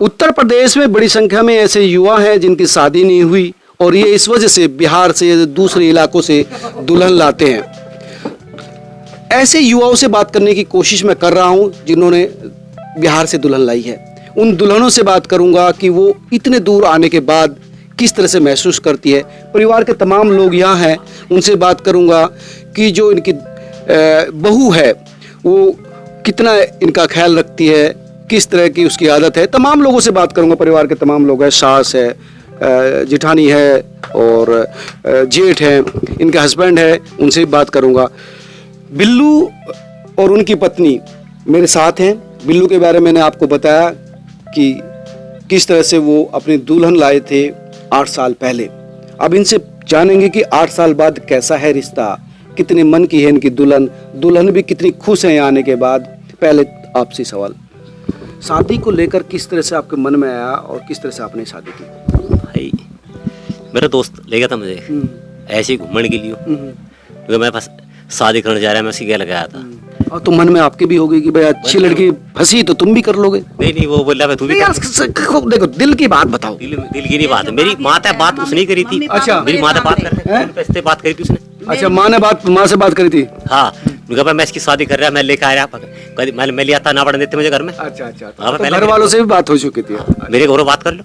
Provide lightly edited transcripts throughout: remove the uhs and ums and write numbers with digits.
उत्तर प्रदेश में बड़ी संख्या में ऐसे युवा हैं जिनकी शादी नहीं हुई और ये इस वजह से बिहार से दूसरे इलाकों से दुल्हन लाते हैं। ऐसे युवाओं से बात करने की कोशिश मैं कर रहा हूं जिन्होंने बिहार से दुल्हन लाई है। उन दुल्हनों से बात करूंगा कि वो इतने दूर आने के बाद किस तरह से महसूस करती है। परिवार के तमाम लोग यहाँ हैं, उनसे बात करूंगा कि जो इनकी बहू है वो कितना इनका ख्याल रखती है, किस तरह की उसकी आदत है। तमाम लोगों से बात करूंगा, परिवार के तमाम लोग हैं, सास है, जिठानी है और जेठ है, इनका हस्बैंड है, उनसे भी बात करूंगा। बिल्लू और उनकी पत्नी मेरे साथ हैं। बिल्लू के बारे में मैंने आपको बताया कि किस तरह से वो अपनी दुल्हन लाए थे 8 साल पहले। अब इनसे जानेंगे कि 8 साल बाद कैसा है रिश्ता, कितने मन की है इनकी दुल्हन, दुल्हन भी कितनी खुश है आने के बाद। पहले आपसे सवाल, शादी को लेकर किस तरह से आपके मन में आया और किस तरह से आपने शादी की? भाई मेरा दोस्त ले गया था मुझे ऐसे ही घूमने के लिए, क्योंकि मेरे पास शादी करने जा रहा है, मैं उसी के लगाया था। और तो मन में आपके भी होगी कि भाई अच्छी लड़की फंसी तो तुम भी कर लोगे। नहीं वो बोल रहा तू भी देखो दिल की बात बताओ। दिल की नहीं बात है, मेरी माता बात उसने करी थी। अच्छा, मेरी माता बात कर बात करी थी उसने। अच्छा, माँ से बात करी थी। हाँ, मैं इसकी शादी कर रहा, मैं लेकर आया, मैं लिया था, ना पढ़ने देते मुझे घर में। अच्छा, तो घर वालों से भी बात हो चुकी थी। मेरे घरों बात कर लो।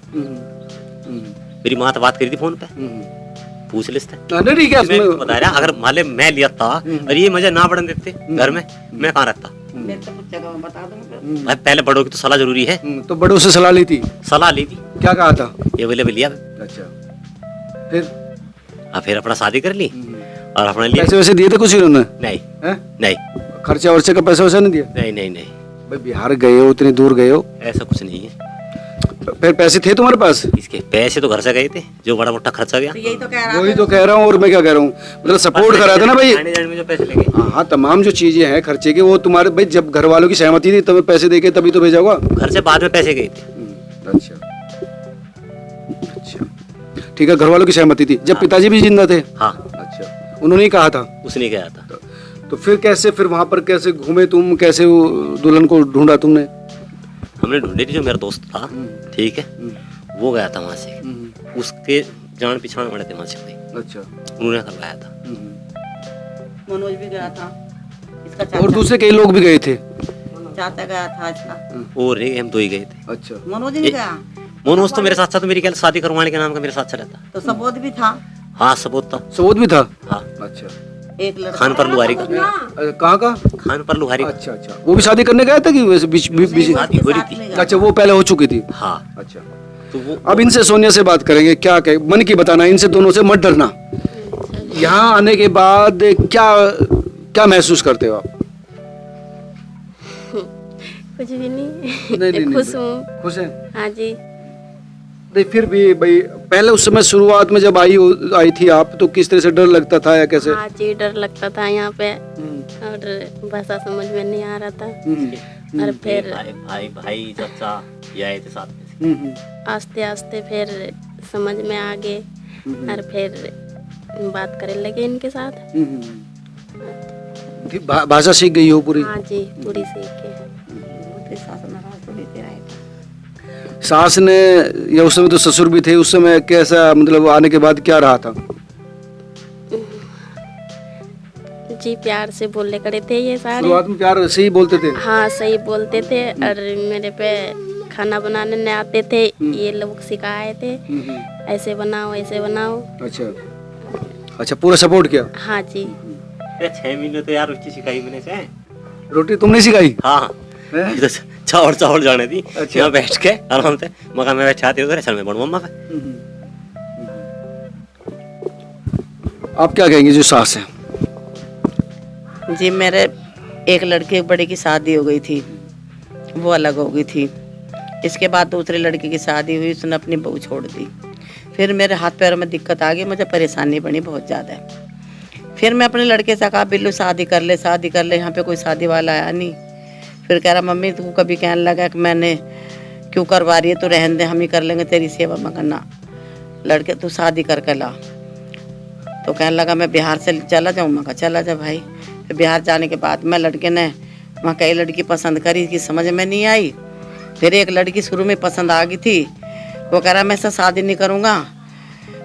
मेरी माँ तो बात करी थी फोन पे, पूछ लेते। ठीक है, बता रहा अगर मान ले मैं लिया था और ये मुझे ना पढ़ने देते घर में, मैं कहाँ रहता। भाई पहले बड़ों की तो सलाह जरूरी है। तो बड़ों से सलाह ली थी? सलाह ली थी। क्या कहा था? ये बोले लिया। अच्छा, फिर अपना शादी कर ली और अपने लिए पैसे वैसे दिए थे कुछ इन्होंने? नहीं। खर्चा वर्चे का पैसा वैसा नहीं दिया? नहीं। भाई बिहार गए हो, इतनी दूर गए हो, ऐसा कुछ नहीं है। फिर पैसे थे तुम्हारे पास? इसके पैसे तो घर से गए थे, जो बड़ा मोटा खर्चा गया। वही तो कह रहा हूँ। और मैं क्या कह रहा हूँ, मतलब सपोर्ट करा था ना भाई। में जो पैसे लगे, हाँ, तमाम जो चीजें हैं खर्चे के, वो तुम्हारे भाई जब घर वालों की सहमति थी तब पैसे देके तभी तो भेजा होगा। घर से बाद में पैसे गए थे। अच्छा, ठीक है, घर वालों की सहमति थी जब पिताजी भी जिंदा थे। हाँ। अच्छा, उन्होंने ही कहा था? उसने कहा था। तो फिर कैसे, फिर वहां पर कैसे घूमे तुम, कैसे दुल्हन को ढूंढा तुमने? हमने ढूंढी थी, जो मेरा दोस्त था, ठीक है, वो गया था वहां से, उसके जान पिछाड़ पड़े थे वहां से। अच्छा, उन्होंने करवाया था। मनोज भी गया था, इसका चाचा, और दूसरे कई लोग भी गए थे। चाचा गया था इसका, और हम 2 ही गए थे। अच्छा, मनोज नहीं गया? मनोज तो मेरे साथ मेरी शादी करवाने के नाम का मेरे साथ चला था। तो सबोध भी था? हाँ, सबोध था। सबोध भी था? हाँ। अच्छा, एक लड़का खान पर लुहारी का। कहाँ का? खान पर लुहारी। अच्छा, वो भी शादी करने गया था कि वैसे बीच शादी हो रही थी? अच्छा, वो पहले हो चुकी थी। हाँ। अच्छा, तो वो अब इनसे, सोनिया से बात करेंगे। क्या कहे, मन की बताना, इनसे दोनों से मत डरना। यहाँ आने के बाद क्या महसूस करते हो आप? कुछ भी नहीं। खुश हूँ। खुश है? हाँ जी। नहीं, फिर भी भाई पहले उस समय शुरुआत में जब आई थी आप, तो किस तरह से डर लगता था या कैसे? हाँ जी, डर लगता था यहाँ पे, और भाषा समझ में नहीं आ रहा था। और फिर भाई चाचा ये आए थे साथ में। आस्ते आस्ते फिर समझ में आ गए और फिर बात करने लगे इनके साथ। भाषा सीख गई हो पूरी? हाँ जी, पूरी सीख के। सास ने, या उस समय तो ससुर भी थे, उस समय कैसा, मतलब आने के बाद क्या रहा था? जी, प्यार से बोले करे थे ये सारे। शुरुआत में प्यार से ही बोलते थे? हाँ, सही बोलते थे। और मेरे पे खाना बनाने नहीं आते थे, ये लोग सिखाए थे, ऐसे बनाओ ऐसे बनाओ। अच्छा, पूरा सपोर्ट किया? हाँ जी। 6 महीने तो यार रोटी सिखाई मैंने से। रोटी तुमने सिखाई? हाँ, चावल जाने दी। अच्छा, यहाँ बैठ के आराम से मकान में बैठ आती उधर में बनवा मम्मा पे। आप क्या कहेंगे जो सास है? जी, मेरे एक लड़के बड़े की शादी हो गई थी, वो अलग हो गई थी। इसके बाद दूसरे लड़के की शादी हुई, उसने अपनी बहू छोड़ दी। फिर मेरे हाथ पैरों में दिक्कत आ गई, मुझे परेशानी बनी बहुत ज़्यादा। फिर मैं अपने लड़के से कहा, बिल्लू शादी कर ले, यहाँ पे कोई शादी वाला आया नहीं। फिर कह रहा, मम्मी तू कभी कहने लगा कि मैंने क्यों करवा रही है, तो रहने दे, हम ही कर लेंगे तेरी सेवा। मगर ना लड़के, तू शादी करके ला। तो कहने लगा मैं बिहार से चला जाऊँ। मैं कहा चला जा भाई। फिर बिहार जाने के बाद मैं लड़के ने वहाँ कई लड़की पसंद करी कि समझ में नहीं आई, फिर एक लड़की शुरू में पसंद आ गई थी, वो कह रहा मैं इससे शादी नहीं करूँगा।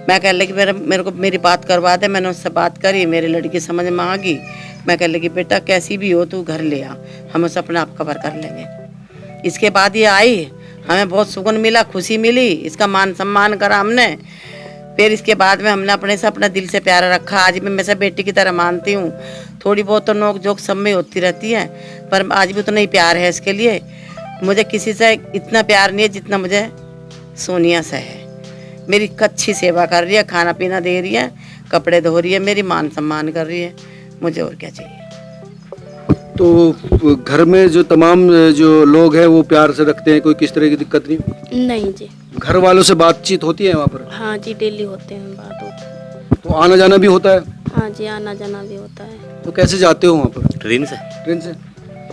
मैं कह लगी मेरे को मेरी बात करवा दे। मैंने उससे बात करी, मेरी लड़की समझ में आ गई। मैं कह लगी बेटा कैसी भी हो तू घर ले आ, हम उसे अपने आप कवर कर लेंगे। इसके बाद ये आई, हमें बहुत सुकून मिला, खुशी मिली, इसका मान सम्मान करा हमने। फिर इसके बाद में हमने अपने से अपना दिल से प्यार रखा। आज भी मैं से बेटी की तरह मानती हूँ। थोड़ी बहुत तो नोक झोंक सब में होती रहती है, पर आज भी उतना ही प्यार है इसके लिए। मुझे किसी से इतना प्यार नहीं है जितना मुझे सोनिया से है। मेरी अच्छी सेवा कर रही है, खाना पीना दे रही है, कपड़े धो रही है, मेरी मान सम्मान कर रही है। मुझे और क्या चाहिए। तो घर में जो तमाम जो लोग हैं वो प्यार से रखते हैं, कोई किस तरह की दिक्कत नहीं? नहीं जी। घर वालों से बातचीत होती है वहाँ पर? हाँ जी, डेली होते हैं, बात होती है। तो आना जाना भी होता है? हाँ जी, आना जाना भी होता है। तो कैसे जाते हो वहाँ पर? ट्रेन से। ट्रेन से?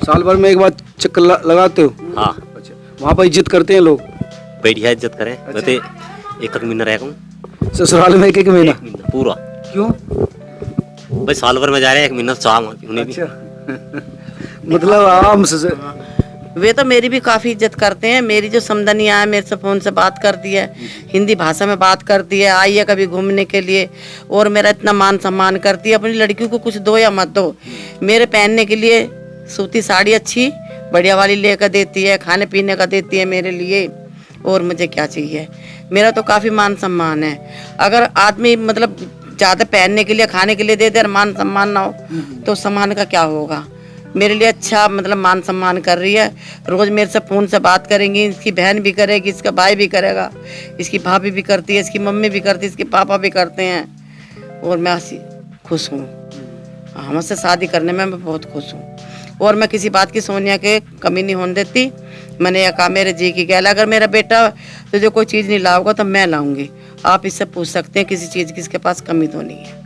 साल भर में एक बार चक्कर लगाते हो? हाँ। अच्छा, वहाँ पर इज्जत करते हैं लोग? बढ़िया इज्जत करें। मैं तो एक महीना रहेगा हूँ ससुराल में? एक महीना पूरा। क्यों? भाई साल भर में जा रहे हैं, 1 महीना चाह उन्हें भी। मतलब आराम से वे तो मेरी भी काफ़ी इज्जत करते हैं। मेरी जो समदनिया है मेरे से फ़ोन से बात करती है, हिंदी भाषा में बात करती है, आई है कभी घूमने के लिए, और मेरा इतना मान सम्मान करती है। अपनी लड़कियों को कुछ दो या मत दो, मेरे पहनने के लिए सूती साड़ी अच्छी बढ़िया वाली लेकर देती है, खाने पीने का देती है मेरे लिए। और मुझे क्या चाहिए? मेरा तो काफ़ी मान सम्मान है। अगर आदमी मतलब ज़्यादा पहनने के लिए खाने के लिए दे दे और मान सम्मान ना हो तो सम्मान का क्या होगा? मेरे लिए अच्छा मतलब मान सम्मान कर रही है। रोज़ मेरे से फ़ोन से बात करेंगी, इसकी बहन भी करेगी, इसका भाई भी करेगा, इसकी भाभी भी करती है, इसकी मम्मी भी करती है, इसके पापा भी करते हैं। और मैं खुश हूँ। हमसे शादी करने में मैं बहुत खुश हूँ। और मैं किसी बात की सोनिया के कमी नहीं होने देती। मैंने यह कहा मेरे जी की कहला, अगर मेरा बेटा तो जो कोई चीज़ नहीं लाओगा तो मैं लाऊंगी। आप इससे पूछ सकते हैं किसी चीज़ की इसके पास कमी तो नहीं है।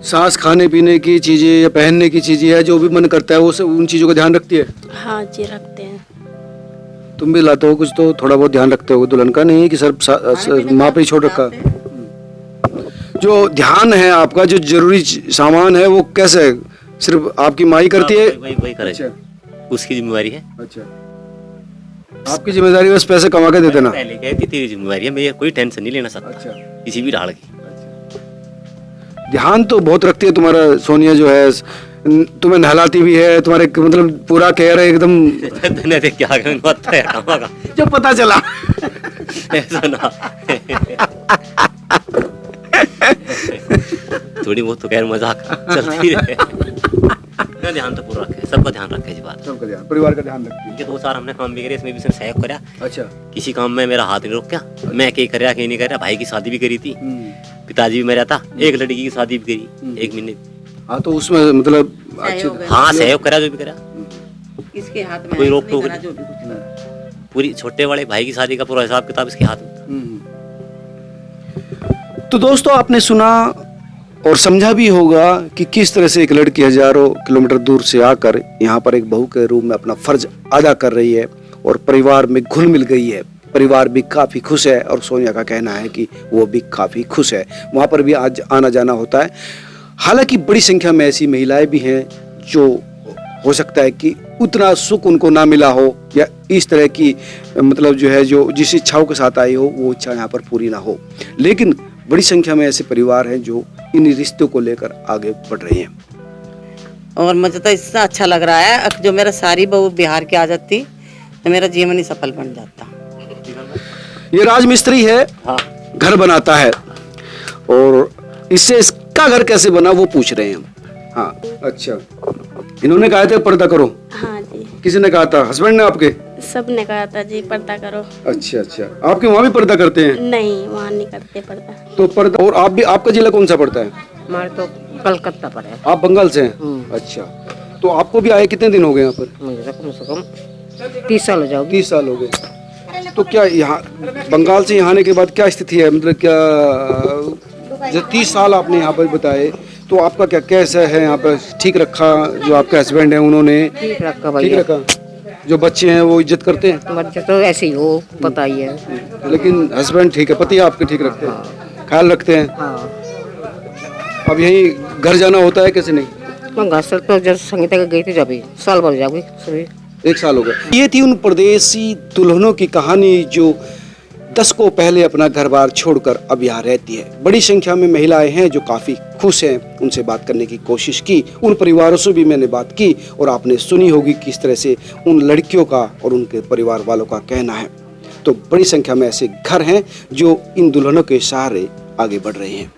सांस खाने पीने की चीजें या पहनने की चीजें है, जो भी मन करता है वो सब उन चीजों का ध्यान रखती है? हाँ जी, रखते हैं। तुम भी लाते हो कुछ तो थोड़ा बहुत ध्यान रखते हो दुल्हन का? नहीं कि सर माँ पे ही छोड़ रखा? जो ध्यान है आपका, जो जरूरी सामान है वो कैसे सिर्फ आपकी माँ ही करती है? वही करे। अच्छा। उसकी जिम्मेवारी है। अच्छा, आपकी जिम्मेदारी बस पैसे कमा के दे देना? पहले कहती तेरी जिम्मेवारी है, मैं कोई टेंशन नहीं लेना सकता। अच्छा। किसी भी ढाल की। ध्यान तो बहुत रखती है तुम्हारा सोनिया जो है, तुम्हें नहलाती भी है, तुम्हारे मतलब पूरा केयर है एकदम। क्या है का जो पता चला ऐसा ना थोड़ी बहुत तो खैर मजाक चलती रहे। ध्यान तो पूरा रखे, सबका ध्यान रखे इस बात। सबका ध्यान, परिवार का ध्यान रखती है। 2 साल हमने काम भी करे, इसमें भी उसने सहयोग करा। अच्छा। किसी काम में मेरा हाथ नहीं रोका, मैं कहीं कर कहीं नहीं कर रहा। भाई की शादी भी करी थी, पिताजी भी मेरा था, एक लड़की की शादी भी करी 1 महीने। हाँ तो उसमें मतलब अच्छे हाँ सहयोग करा, जो भी करा इसके हाथ में कोई रोक टोक जो भी कुछ पूरी। छोटे वाले भाई की शादी का पूरा हिसाब किताब इसके हाथ में। तो दोस्तों आपने सुना और समझा भी होगा कि किस तरह से एक लड़की हजारों किलोमीटर दूर से आकर यहाँ पर एक बहू के रूप में अपना फर्ज अदा कर रही है और परिवार में घुल मिल गई है। परिवार भी काफ़ी खुश है और सोनिया का कहना है कि वो भी काफ़ी खुश है। वहाँ पर भी आज आना जाना होता है। हालांकि बड़ी संख्या में ऐसी महिलाएं भी हैं जो हो सकता है कि उतना सुख उनको ना मिला हो या इस तरह की मतलब जो है जो जिस इच्छाओं के साथ आई हो वो इच्छा यहाँ पर पूरी ना हो, लेकिन बड़ी संख्या में ऐसे परिवार हैं जो इन रिश्तों को लेकर आगे बढ़ रहे हैं। और मुझे तो इतना अच्छा लग रहा है, जो मेरा सारी बहू बिहार की आ जाती तो मेरा जीवन ही सफल बन जाता। ये राजमिस्त्री है, हाँ। घर बनाता है और इससे इसका घर कैसे बना वो पूछ रहे हैं हम। हाँ अच्छा, इन्होंने कहा था पर्दा करो? हाँ जी। किसी ने कहा था? हस्बैंड ने आपके? सब ने कहा था जी पर्दा करो। अच्छा अच्छा, आपके वहाँ भी पर्दा करते हैं? नहीं, वहाँ नहीं करते पर्दा। तो पर्दा। और आप भी, आपका जिला कौन सा पड़ता है? हमारे तो कलकत्ता पर है। आप बंगाल से हैं? अच्छा, तो आपको भी आए कितने दिन हो गए यहाँ पर? मुझे कम से कम 30 साल हो जाओगे। 30 साल हो गए। तो क्या यहाँ बंगाल से यहाँ आने के बाद क्या स्थिति है, मतलब क्या जो 30 साल आपने यहाँ पर बताए, तो आपका क्या कैसा है यहाँ पर? ठीक रखा जो आपके हस्बैंड हैं उन्होंने? ठीक रखा भाई। ठीक रखा। जो बच्चे हैं वो इज्जत करते हैं? बच्चे तो ऐसे ही हो, पता ही है। लेकिन हस्बैंड ठीक है, पति आपके ठीक रखते हैं, ख्याल रखते हैं? हाँ। अब यहीं घर जाना होता है कैसे? नहीं मैं घर से तो जब संगीता के गई थी, जब साल भर जाओगी सभी। 1 साल हो गया। ये थी उन परदेसी दुल्हनों की कहानी जो दशकों पहले अपना घर बार छोड़कर अब यहाँ रहती है। बड़ी संख्या में महिलाएं हैं जो काफ़ी खुश हैं। उनसे बात करने की कोशिश की, उन परिवारों से भी मैंने बात की और आपने सुनी होगी किस तरह से उन लड़कियों का और उनके परिवार वालों का कहना है। तो बड़ी संख्या में ऐसे घर हैं जो इन दुल्हनों के सहारे आगे बढ़ रहे हैं।